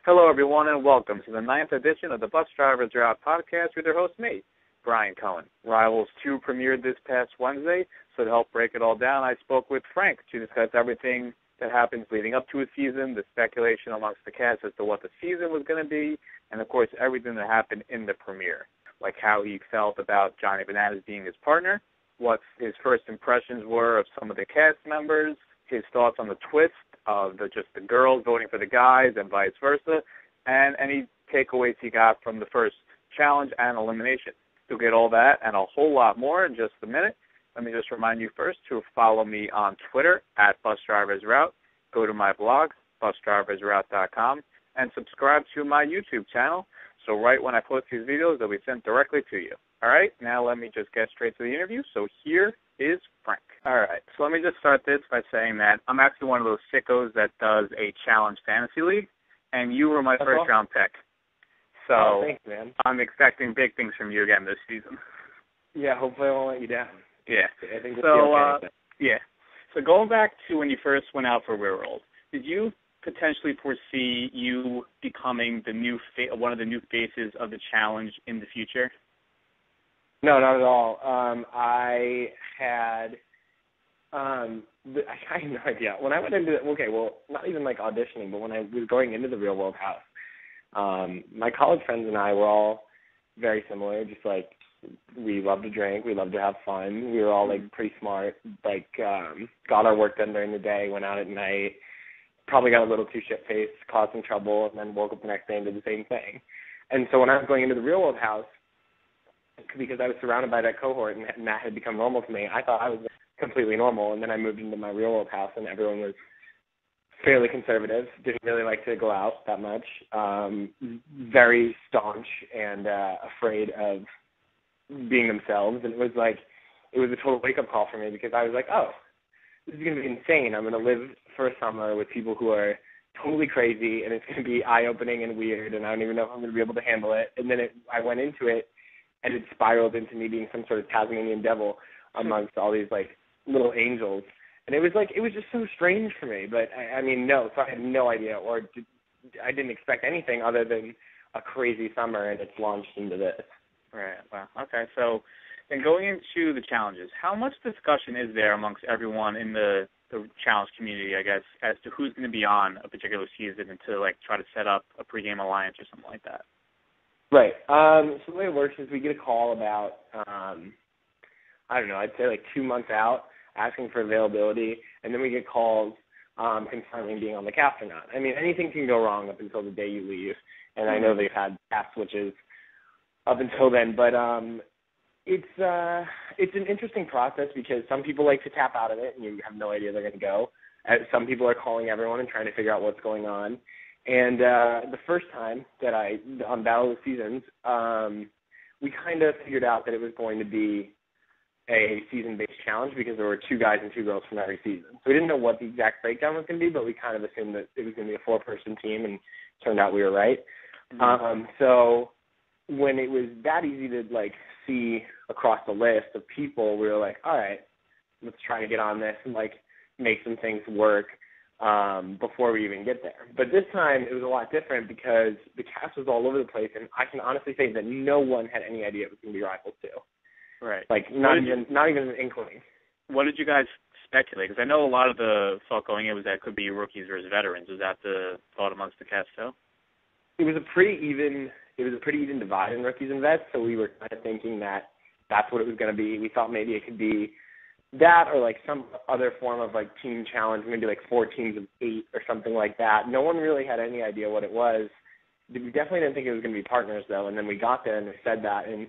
Hello, everyone, and welcome to the 9th edition of the Bus Drivers Route podcast with your host, me, Brian Cohen. Rivals 2 premiered this past Wednesday, so to help break it all down, I spoke with Frank to discuss everything that happens leading up to a season, the speculation amongst the cast as to what the season was going to be, and, of course, everything that happened in the premiere, like how he felt about Johnny Bananas being his partner, what his first impressions were of some of the cast members, his thoughts on the twist of just the girls voting for the guys and vice versa, and any takeaways he got from the first challenge and elimination. You'll get all that and a whole lot more in just a minute. Let me just remind you first to follow me on Twitter at BusDriversRoute. Go to my blog, busdriversroute.com, and subscribe to my YouTube channel. So right when I post these videos, they'll be sent directly to you. All right, now let me just get straight to the interview. So here is Frank. All right, so let me just start this by saying that I'm actually one of those sickos that does a challenge fantasy league, and you were my first-round pick. So thanks, man. I'm expecting big things from you again this season. Yeah, hopefully I won't let you down. Yeah. I think we'll be okay. Yeah. So going back to when you first went out for Real World, did you potentially foresee you becoming the new one of the new faces of the challenge in the future? No, not at all. I had no idea. When I went into not even like auditioning, but when I was going into the Real World house, my college friends and I were all very similar, just like we love to drink, we love to have fun. We were all like pretty smart, like got our work done during the day, went out at night, probably got a little too shit-faced, caused some trouble, and then woke up the next day and did the same thing. And so when I was going into the Real World house, because I was surrounded by that cohort and that had become normal to me, I thought I was completely normal. And then I moved into my Real World house and everyone was fairly conservative, didn't really like to go out that much, very staunch and afraid of being themselves. And it was a total wake-up call for me because I was like, oh, this is going to be insane. I'm going to live for a summer with people who are totally crazy, and it's going to be eye-opening and weird, and I don't even know if I'm going to be able to handle it. And then I went into it, and it spiraled into me being some sort of Tasmanian devil amongst all these like little angels, and it was just so strange for me. But I had no idea, I didn't expect anything other than a crazy summer, and it's launched into this. Right. Wow. Okay. So, then going into the challenges, how much discussion is there amongst everyone in the challenge community, I guess, as to who's going to be on a particular season and to like try to set up a pregame alliance or something like that? Right. So the way it works is we get a call about, I'd say like 2 months out asking for availability, and then we get calls confirming being on the cast or not. I mean, anything can go wrong up until the day you leave, and I know they've had cast switches up until then, but it's an interesting process because some people like to tap out of it, and you have no idea they're going to go. Some people are calling everyone and trying to figure out what's going on. And the first time that on Battle of the Seasons, we kind of figured out that it was going to be a season-based challenge because there were 2 guys and 2 girls from every season. So we didn't know what the exact breakdown was going to be, but we kind of assumed that it was going to be a 4-person team, and turned out we were right. Mm-hmm. So when it was that easy to like see across the list of people, we were like, all right, let's try to get on this and like make some things work before we even get there. But this time it was a lot different because the cast was all over the place, and I can honestly say that no one had any idea it was going to be Rivals 2. Right. Like not even an inkling. What did you guys speculate? Because I know a lot of the thought going in was that it could be rookies versus veterans. Was that the thought amongst the cast too? It was a pretty even divide in rookies and vets, so we were kind of thinking that that's what it was going to be. We thought maybe it could be that or like some other form of like team challenge, maybe like 4 teams of 8 or something like that. No one really had any idea what it was. We definitely didn't think it was going to be partners though, and then we got there and they said that, and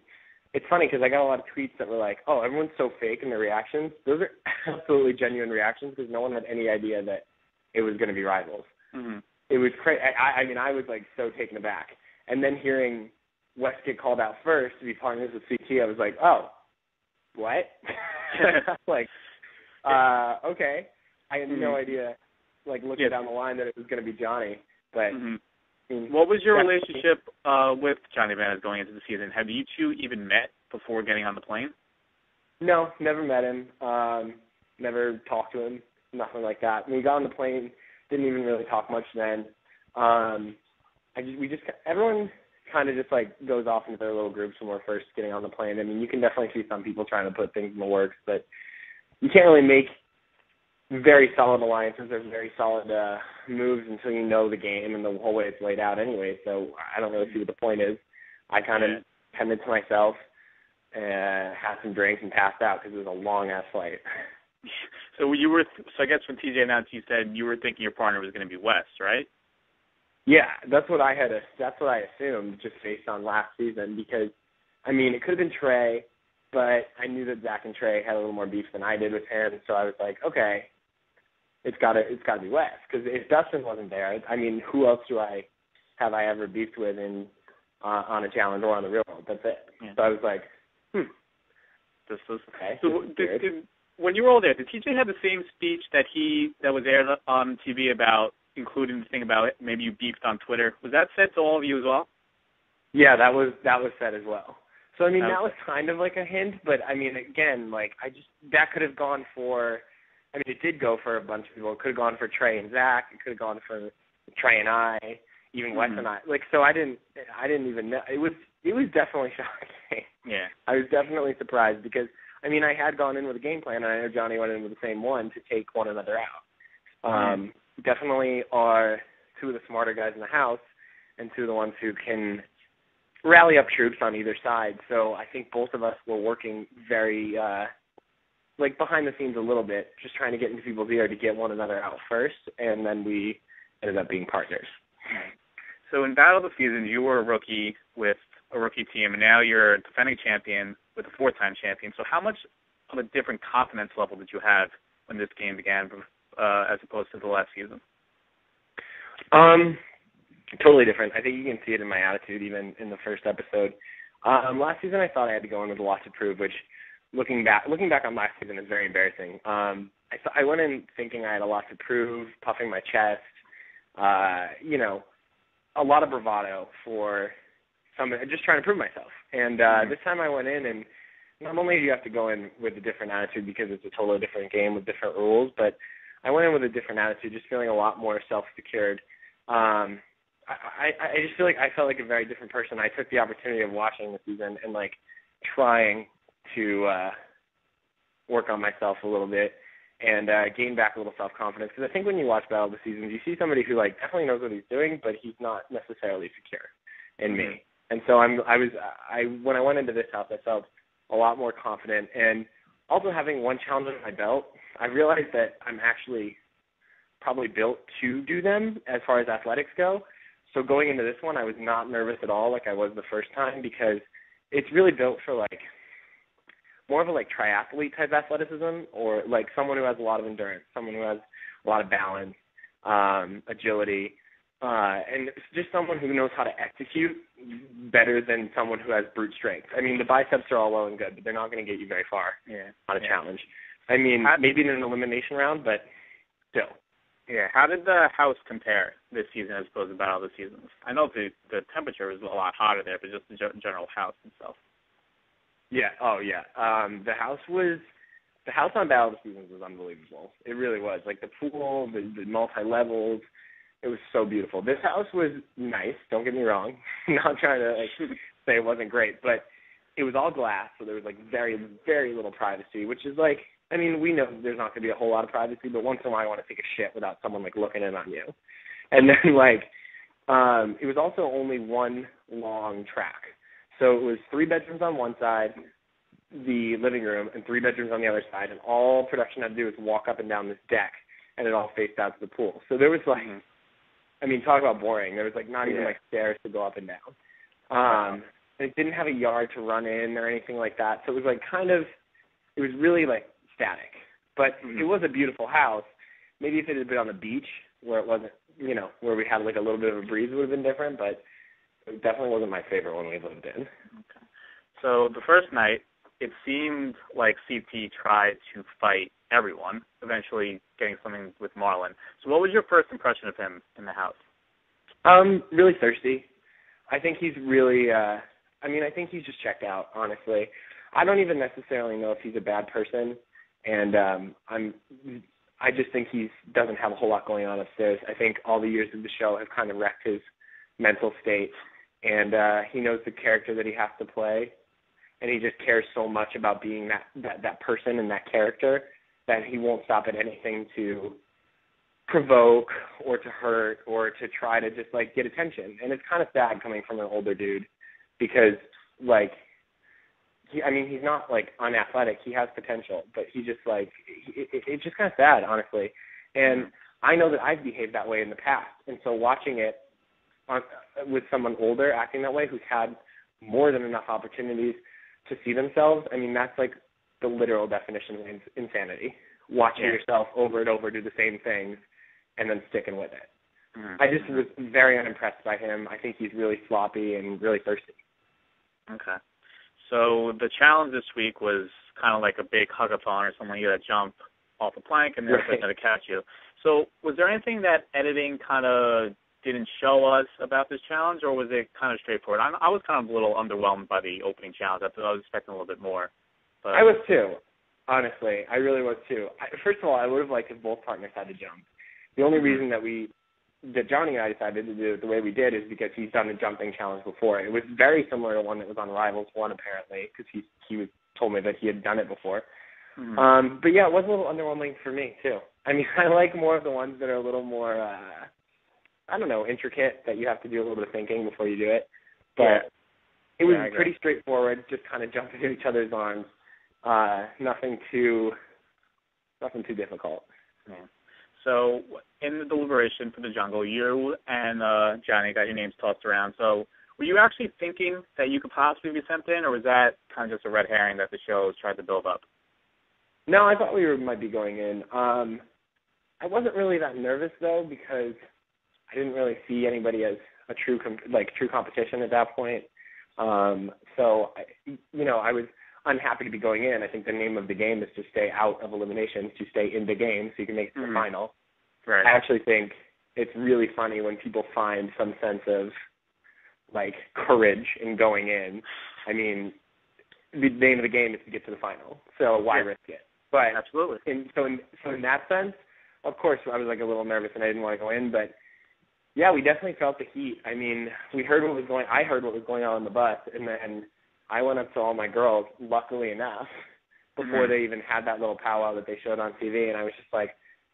it's funny because I got a lot of tweets that were like, oh, everyone's so fake in their reactions. Those are absolutely genuine reactions because no one had any idea that it was going to be Rivals. Mm-hmm. It was crazy. I was like so taken aback. And then hearing West get called out first to be partners with CT, I was like, oh, what? Like, okay. I had no idea, like, looking down the line that it was going to be Johnny. But what was your relationship with Johnny Bananas going into the season? Have you two even met before getting on the plane? No, never met him. Never talked to him. Nothing like that. When we got on the plane, didn't even really talk much then. everyone kind of just like goes off into their little groups when we're first getting on the plane. I mean, you can definitely see some people trying to put things in the works, but you can't really make very solid alliances or very solid moves until you know the game and the whole way it's laid out anyway. So I don't really see what the point is. I kind of tended to myself, had some drinks and passed out because it was a long-ass flight. So I guess when TJ announced, you said you were thinking your partner was going to be Wes, right? Yeah, that's what I assumed just based on last season because, I mean, it could have been Trey, but I knew that Zach and Trey had a little more beef than I did with him, so I was like, okay, it's got to be Wes because if Dustin wasn't there, I mean, who else have I ever beefed with on a challenge or on the real world? That's it. Yeah. So I was like, This was okay. So when you were all there, did TJ have the same speech that was aired on TV about? Including the thing about it, maybe you beefed on Twitter. Was that said to all of you as well? Yeah, that was said as well. So I mean, that was kind of like a hint, but I mean, again, like that could have gone for. I mean, it did go for a bunch of people. It could have gone for Trey and Zach. It could have gone for Trey and I, even Wes and I. Like, so I didn't even know. It was definitely shocking. Yeah, I was definitely surprised because I mean, I had gone in with a game plan, and I know Johnny went in with the same one to take one another out. Definitely are two of the smarter guys in the house and two of the ones who can rally up troops on either side. So I think both of us were working very, like behind the scenes a little bit, just trying to get into people's ear to get one another out first, and then we ended up being partners. So in Battle of the Seasons, you were a rookie with a rookie team, and now you're a defending champion with a four-time champion. So how much of a different confidence level did you have when this game began as opposed to the last season? Totally different. I think you can see it in my attitude even in the first episode. Last season I thought I had to go in with a lot to prove, which looking back on last season is very embarrassing. I went in thinking I had a lot to prove, puffing my chest, a lot of bravado for just trying to prove myself. And this time I went in, and not only do you have to go in with a different attitude because it's a totally different game with different rules, but I went in with a different attitude, just feeling a lot more self-secured. I just feel like I felt like a very different person. I took the opportunity of watching the season and like trying to work on myself a little bit and gain back a little self-confidence. Because I think when you watch Battle of the Seasons, you see somebody who like definitely knows what he's doing, but he's not necessarily secure in me. And so when I went into this house, I felt a lot more confident. And also having one challenge on my belt, I realized that I'm actually probably built to do them as far as athletics go. So going into this one, I was not nervous at all like I was the first time because it's really built for like more of a like triathlete type athleticism or like someone who has a lot of endurance, someone who has a lot of balance, agility, and just someone who knows how to execute better than someone who has brute strength. I mean, the biceps are all well and good, but they're not going to get you very far on a challenge. I mean, maybe in an elimination round, but still. Yeah. How did the house compare this season as opposed to Battle of the Seasons? I know the temperature was a lot hotter there, but just the general house itself. Yeah. Oh, yeah. The house on Battle of the Seasons was unbelievable. It really was. Like the pool, the multi-levels, it was so beautiful. This house was nice. Don't get me wrong. I'm not trying to say it wasn't great, but it was all glass, so there was like very, very little privacy, which is like, I mean, we know there's not going to be a whole lot of privacy, but once in a while I want to take a shit without someone like looking in on you. And then it was also only one long track. So it was 3 bedrooms on one side, the living room, and 3 bedrooms on the other side, and all production had to do was walk up and down this deck, and it all faced out to the pool. So there was I mean, talk about boring. There was not even stairs to go up and down. It didn't have a yard to run in or anything like that. So it was it was really static. But it was a beautiful house. Maybe if it had been on the beach where it wasn't, where we had a little bit of a breeze, it would have been different. But it definitely wasn't my favorite one we lived in. Okay. So the first night, it seemed like CT tried to fight everyone, eventually getting something with Marlon. So what was your first impression of him in the house? Really thirsty. I think he's really, I think he's just checked out, honestly. I don't even necessarily know if he's a bad person, and I just think he doesn't have a whole lot going on upstairs. I think all the years of the show have kind of wrecked his mental state, and he knows the character that he has to play, and he just cares so much about being that person and that character that he won't stop at anything to provoke or to hurt or to try to just, like, get attention. And it's kind of sad coming from an older dude because, like, he's not, like, unathletic. He has potential, but he just, like, it's just kind of sad, honestly. And I know that I've behaved that way in the past, and so watching it with someone older acting that way who's had more than enough opportunities to see themselves, I mean, that's, like, the literal definition of insanity, watching yourself over and over do the same things and then sticking with it. I just was very unimpressed by him. I think he's really sloppy and really thirsty. Okay. So the challenge this week was kind of like a big hug-a-thon or something. You got to jump off a plank and then right. to catch you. So was there anything that editing kind of didn't show us about this challenge, or was it kind of straightforward? I was kind of a little underwhelmed by the opening challenge. I was expecting a little bit more. But I was too, honestly. I really was too. First of all, I would have liked if both partners had to jump. The only reason that Johnny and I decided to do it the way we did is because he's done a jumping challenge before. It was very similar to one that was on Rivals 1, apparently, because he told me that he had done it before. But, yeah, it was a little underwhelming for me, too. I mean, I like more of the ones that are a little more, intricate, that you have to do a little bit of thinking before you do it. But it was pretty straightforward, just kind of jumping in each other's arms. Nothing too difficult. Yeah. So in the deliberation for the jungle, you and Johnny got your names tossed around. So were you actually thinking that you could possibly be sent in, or was that kind of just a red herring that the show tried to build up? No, I thought we might be going in. I wasn't really that nervous, though, because I didn't really see anybody as a true competition at that point. So I was unhappy to be going in. I think the name of the game is to stay out of elimination, to stay in the game so you can make it to the final. Right. I actually think it's really funny when people find some sense of, like, courage in going in. I mean, the name of the game is to get to the final, so why risk it? But absolutely. So in that sense, of course, I was, like, a little nervous and I didn't want to go in, but yeah, we definitely felt the heat. I mean, I heard what was going on the bus, and then I went up to all my girls, luckily enough, before they even had that little powwow that they showed on TV, and I was just like,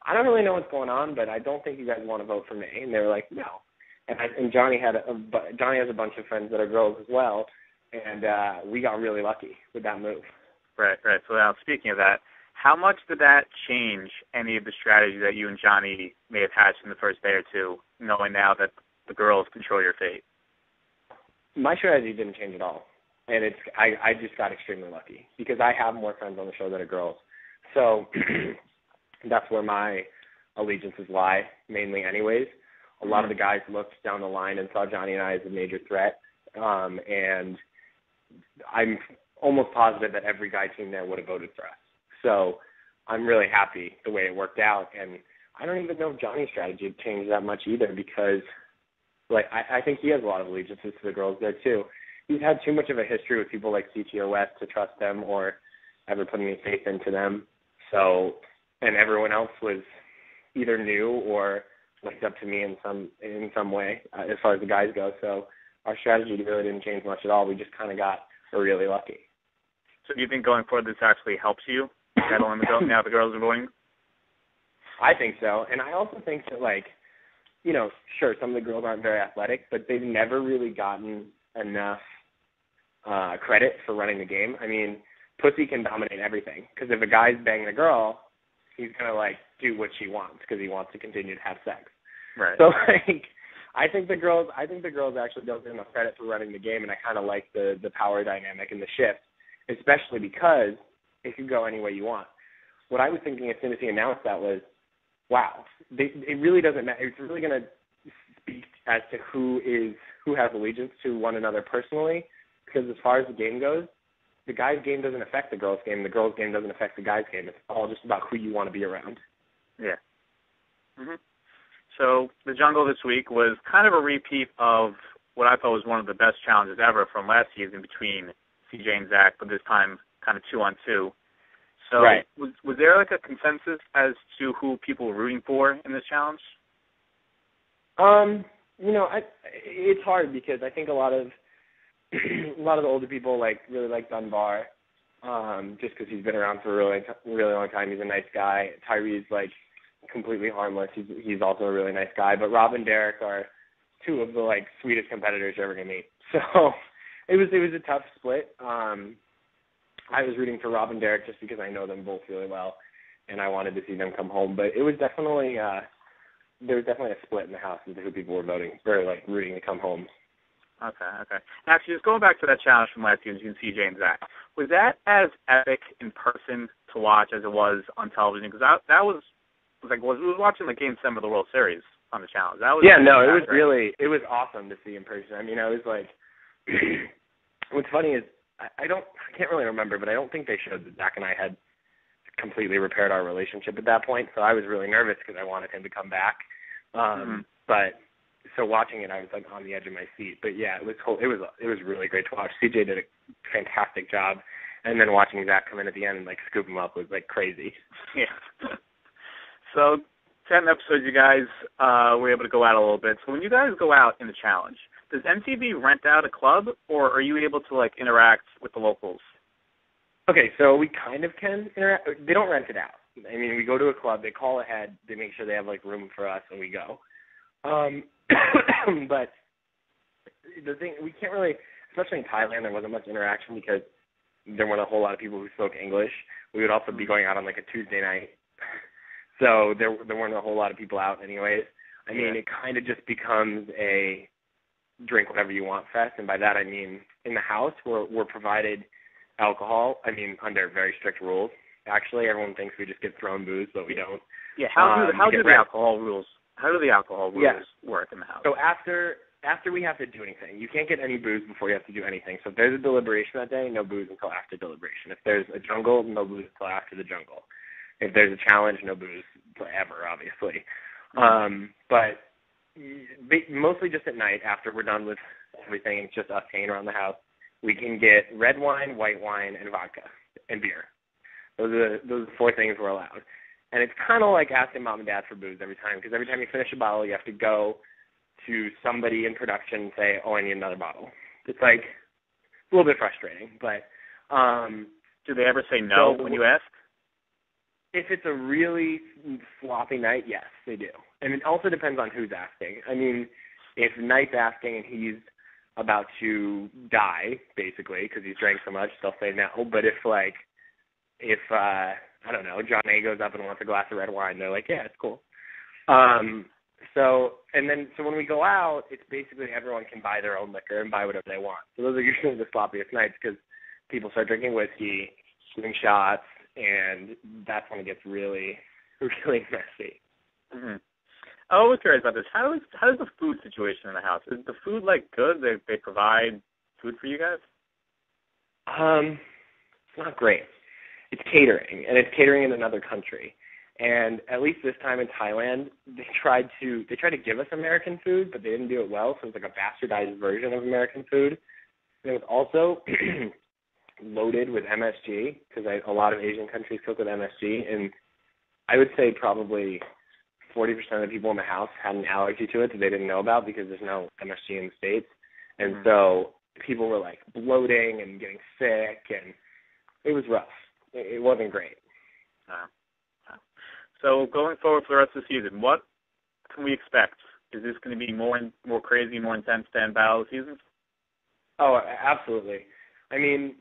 I don't really know what's going on, but I don't think you guys want to vote for me. And they were like, no. And Johnny has a bunch of friends that are girls as well, and we got really lucky with that move. Right. So now, speaking of that, how much did that change any of the strategy that you and Johnny may have hatched in the first day or two, knowing now that the girls control your fate? My strategy didn't change at all. And I just got extremely lucky because I have more friends on the show that are girls. So that's where my allegiances lie, mainly anyways. A lot of the guys looked down the line and saw Johnny and I as a major threat. And I'm almost positive that every guy team there would have voted for us. So I'm really happy the way it worked out. And I don't even know if Johnny's strategy had changed that much either because, like, I think he has a lot of allegiances to the girls there too. He's had too much of a history with people like CTO West to trust them or ever put any faith into them. So, and everyone else was either new or looked up to me in some way as far as the guys go. So our strategy really didn't change much at all. We just kind of got really lucky. So do you think going forward this actually helps you settle in the girls now the girls are voting? I think so. And I also think that, like, sure, some of the girls aren't very athletic, but they've never really gotten enough credit for running the game. I mean, pussy can dominate everything because if a guy's banging a girl, he's gonna, like, do what she wants because he wants to continue to have sex. Right. So, like, I think the girls actually don't get enough credit for running the game, and I kind of like the power dynamic and the shift, especially because it can go any way you want. What I was thinking as soon as he announced that was, wow, it really doesn't matter. It's really going to speak as to who has allegiance to one another personally, because as far as the game goes, the guys' game doesn't affect the girls' game. The girls' game doesn't affect the guys' game. It's all just about who you want to be around. Yeah. So the jungle this week was kind of a repeat of what I thought was one of the best challenges ever from last season between CJ and Zach, but this time kind of 2-on-2. So right. Was there like a consensus as to who people were rooting for in this challenge? It's hard because I think a lot of the older people really like Dunbar, just because he's been around for a really long time. He's a nice guy. Tyree's completely harmless. He's also a really nice guy. But Rob and Derek are two of the sweetest competitors you're ever gonna meet. So it was a tough split. I was rooting for Rob and Derek just because I know them both really well, and I wanted to see them come home. But it was definitely there was definitely a split in the house as to who people were voting for, rooting to come home. Okay. Actually, just going back to that challenge from last year between CJ and Zach, was that as epic in person to watch as it was on television? Because that was watching Game 7 of the World Series on the challenge. That was it was awesome to see in person. I mean, I was what's funny is I can't really remember, but I don't think they showed that Zach and I had completely repaired our relationship at that point. So I was really nervous because I wanted him to come back. But so watching it, I was on the edge of my seat. But yeah, it was really great to watch. CJ did a fantastic job, and then watching Zach come in at the end and scoop him up was crazy. Yeah. So 10 episodes, you guys were able to go out a little bit. So when you guys go out in the challenge, does MTV rent out a club, or are you able to interact with the locals? Okay, so we kind of can interact. They don't rent it out. I mean, we go to a club, they call ahead, they make sure they have room for us, and we go. But the thing, we can't really, especially in Thailand, there wasn't much interaction because there weren't a whole lot of people who spoke English. We would also be going out on a Tuesday night, so there weren't a whole lot of people out anyways. I mean, it kind of just becomes a drink whatever you want fest, and by that I mean in the house we're provided alcohol. I mean, under very strict rules. Actually, everyone thinks we just get thrown booze, but we don't. Yeah, how do the alcohol rules work in the house? So after we have to do anything, you can't get any booze before you have to do anything. So if there's a deliberation that day, no booze until after deliberation. If there's a jungle, no booze until after the jungle. If there's a challenge, no booze forever, obviously. But mostly just at night after we're done with everything and it's just us hanging around the house, we can get red wine, white wine, and vodka and beer. Those are the 4 things we're allowed. And it's kind of like asking mom and dad for booze every time, because every time you finish a bottle, you have to go to somebody in production and say, oh, I need another bottle. It's a little bit frustrating, but... do they ever say no when you ask? If it's a really sloppy night, yes, they do. And it also depends on who's asking. I mean, if Knight's asking and he's about to die, basically, because he's drank so much, they'll say no. But if I don't know, John A goes up and wants a glass of red wine, they're like, yeah, it's cool. So when we go out, it's basically everyone can buy their own liquor and buy whatever they want. So those are usually the sloppiest nights because people start drinking whiskey, doing shots, and that's when it gets really, really messy. Mm-hmm. I'm always curious about this. How is the food situation in the house? Is the food good? They provide food for you guys? It's not great. It's catering, and it's catering in another country. And at least this time in Thailand, they tried to give us American food, but they didn't do it well. So it was a bastardized version of American food. And it was also loaded with MSG because a lot of Asian countries cook with MSG, and I would say probably 40% of the people in the house had an allergy to it that they didn't know about because there's no MSG in the States. And so people were bloating and getting sick, and it was rough. It wasn't great. So going forward for the rest of the season, what can we expect? Is this going to be more crazy, more intense than Battle of the Seasons? Oh, absolutely. I mean,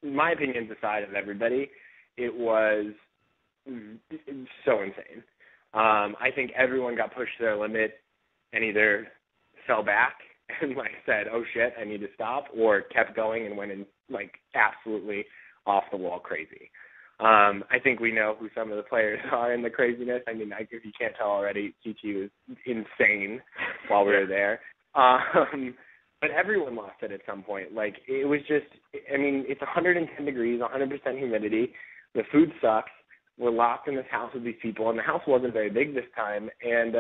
my opinion's the side of everybody. It was so insane. I think everyone got pushed to their limit and either fell back and said, oh shit, I need to stop, or kept going and went in absolutely off the wall crazy. I think we know who some of the players are in the craziness. I mean, if you can't tell already, Chi-Chi was insane while we were there. But everyone lost it at some point. It was just, I mean, it's 110 degrees, 100% humidity. The food sucks. We're locked in this house with these people, and the house wasn't very big this time, and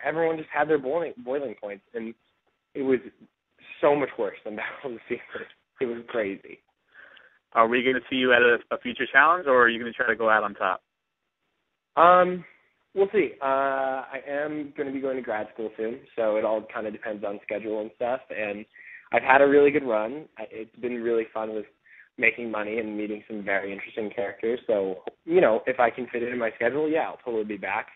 everyone just had their boiling points, and it was so much worse than Battle of the Seasons. It was crazy. Are we going to see you at a future challenge, or are you going to try to go out on top? We'll see. I am going to be going to grad school soon, so it all kind of depends on schedule and stuff. And I've had a really good run. It's been really fun with making money and meeting some very interesting characters. So, if I can fit it in my schedule, yeah, I'll totally be back,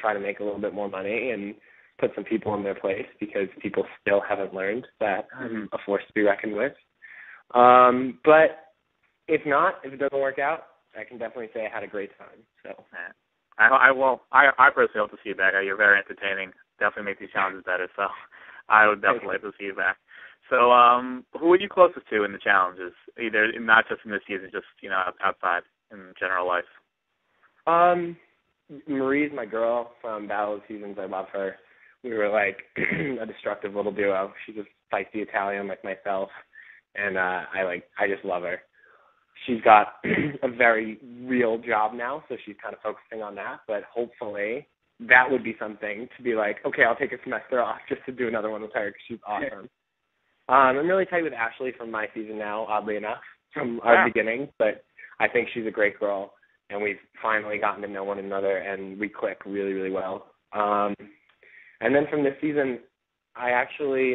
try to make a little bit more money and put some people in their place because people still haven't learned that I'm a force to be reckoned with. But if it doesn't work out, I can definitely say I had a great time. So, I personally hope to see you back. You're very entertaining. Definitely make these challenges better. So, I would definitely like to see you back. So, who are you closest to in the challenges? Either not just in this season, just outside in general life. Marie's my girl from Battle of the Seasons. I love her. We were like a destructive little duo. She's a feisty Italian like myself, and I just love her. She's got a very real job now, so she's kind of focusing on that. But hopefully, that would be something to be like, okay, I'll take a semester off just to do another one with her because she's awesome. I'm really tight with Ashley from my season now, oddly enough, from our beginning. But I think she's a great girl, and we've finally gotten to know one another, and we click really, really well. And then from this season, I actually,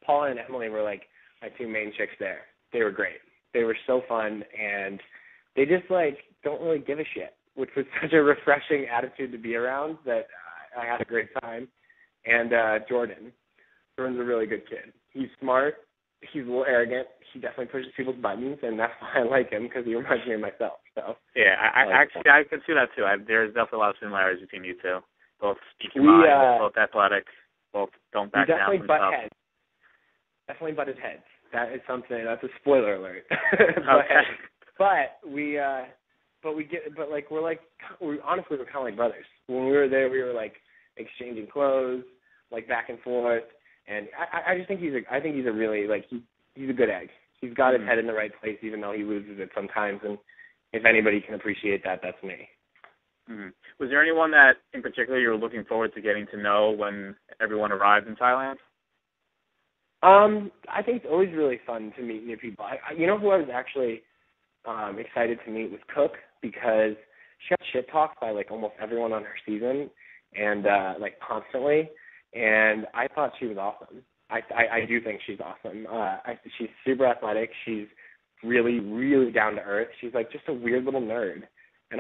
Paula and Emily were like my two main chicks there. They were great. They were so fun, and they just don't really give a shit, which was such a refreshing attitude to be around that I had a great time. And Jordan's a really good kid. He's smart. He's a little arrogant. He definitely pushes people's buttons, and that's why I like him because he reminds me of myself. So yeah, I can see that too. There's definitely a lot of similarities between you two. Both speaking minds, both athletic, both don't back down from themselves. Definitely butted heads. That is something. That's a spoiler alert. Okay. But we're honestly we're kind of like brothers. When we were there, we were like exchanging clothes, like back and forth. And I just think he's a really he's a good egg. He's got his head in the right place, even though he loses it sometimes. And if anybody can appreciate that, that's me. Mm-hmm. Was there anyone that in particular you were looking forward to getting to know when everyone arrived in Thailand? I think it's always really fun to meet new people. Who I was actually excited to meet was Cook because she got shit talked by almost everyone on her season and constantly. And I thought she was awesome. I do think she's awesome. She's super athletic. She's really, really down to earth. She's just a weird little nerd. And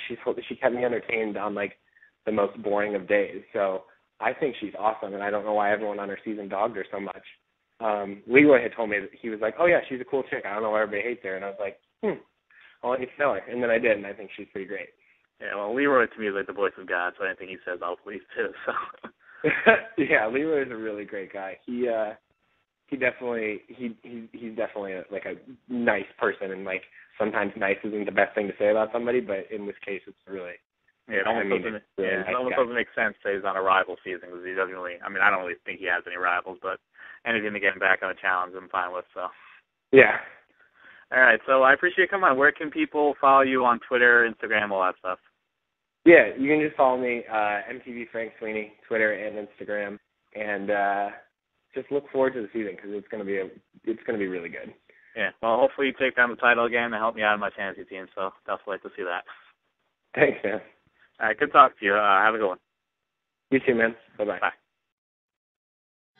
she kept me entertained on the most boring of days. So I think she's awesome, and I don't know why everyone on her season dogged her so much. Leroy had told me that he was like, oh yeah, she's a cool chick. I don't know why everybody hates her. And I was like, I'll let you know her. And then I did, and I think she's pretty great. Yeah, well, Leroy to me is like the voice of God, so anything he says, I'll believe too. So. Yeah, Leroy is a really great guy. He's definitely a nice person, and sometimes nice isn't the best thing to say about somebody, but in this case, it's really. Yeah, it almost doesn't make sense that he's on a rival season because he doesn't really. I mean, I don't really think he has any rivals, but anything to get him back on a challenge, I'm fine with. So. Yeah. All right, so I appreciate you coming on. Where can people follow you on Twitter, Instagram, all that stuff? Yeah, you can just follow me, MTV Frank Sweeney, Twitter and Instagram, and just look forward to the season because it's going to be really good. Yeah, well, hopefully you take down the title again and help me out in my fantasy team. So definitely like to see that. Thanks, man. All right, good talking to you. Have a good one. You too, man. Bye-bye. Bye.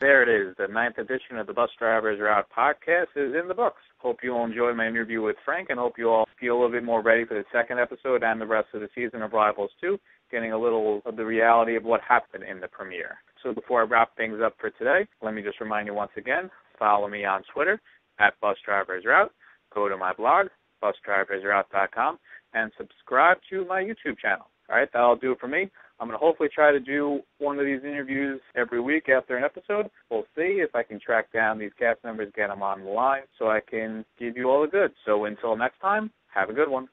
There it is. The 9th edition of the Bus Drivers Are Out podcast is in the books. Hope you all enjoyed my interview with Frank, and hope you all feel a little bit more ready for the second episode and the rest of the season of Rivals 2, getting a little of the reality of what happened in the premiere. So before I wrap things up for today, let me just remind you once again, follow me on Twitter at BusDriversRoute, go to my blog, busdriversarout.com, and subscribe to my YouTube channel. All right, that'll do it for me. I'm going to hopefully try to do one of these interviews every week after an episode. We'll see if I can track down these cast members, get them on the line, so I can give you all the goods. So until next time, have a good one.